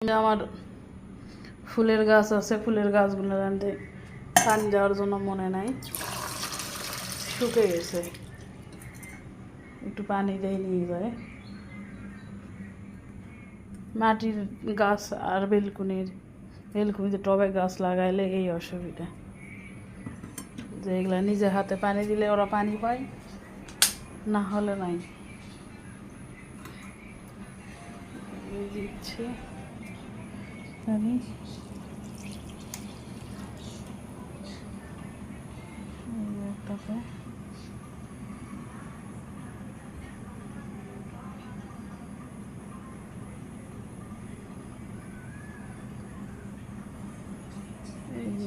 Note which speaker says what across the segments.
Speaker 1: আমার ফুলের গাছ আছে, ফুলের গাছগুলো রাঁধতে পানি দেওয়ার জন্য মনে নাই, শুকে গেছে, একটু পানি দিয়ে নিয়ে যায়। মাটির গাছ আর বেলকুনিতে টবে গাছ লাগাইলে এই অসুবিধা যে এগুলা নিজে হাতে পানি দিলে ওরা পানি পায়, না হলে নাই। দিচ্ছি পানি,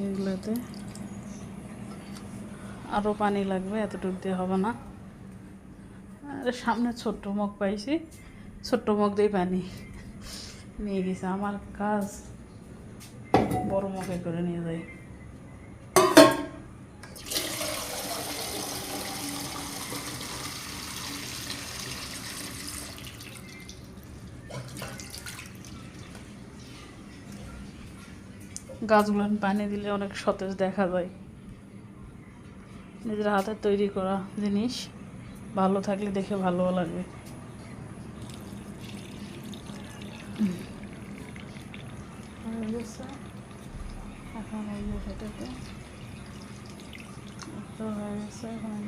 Speaker 1: এগুলোতে আরও পানি লাগবে, এতটুকু দিয়ে হবে না। আর সামনে ছোট্ট মগ পাইছি, ছোট্ট মগ দিয়ে পানি নিয়ে গেছে। আমার কাজ বড় মগে করে নিয়ে যায়। গাছগুলো পানি দিলে অনেক সতেজ দেখা যায়। নিজের হাতে তৈরি করা জিনিস ভালো থাকলে দেখে ভালো লাগবে। এখন এই যে সেটাতে হয়ে গেছে, এখন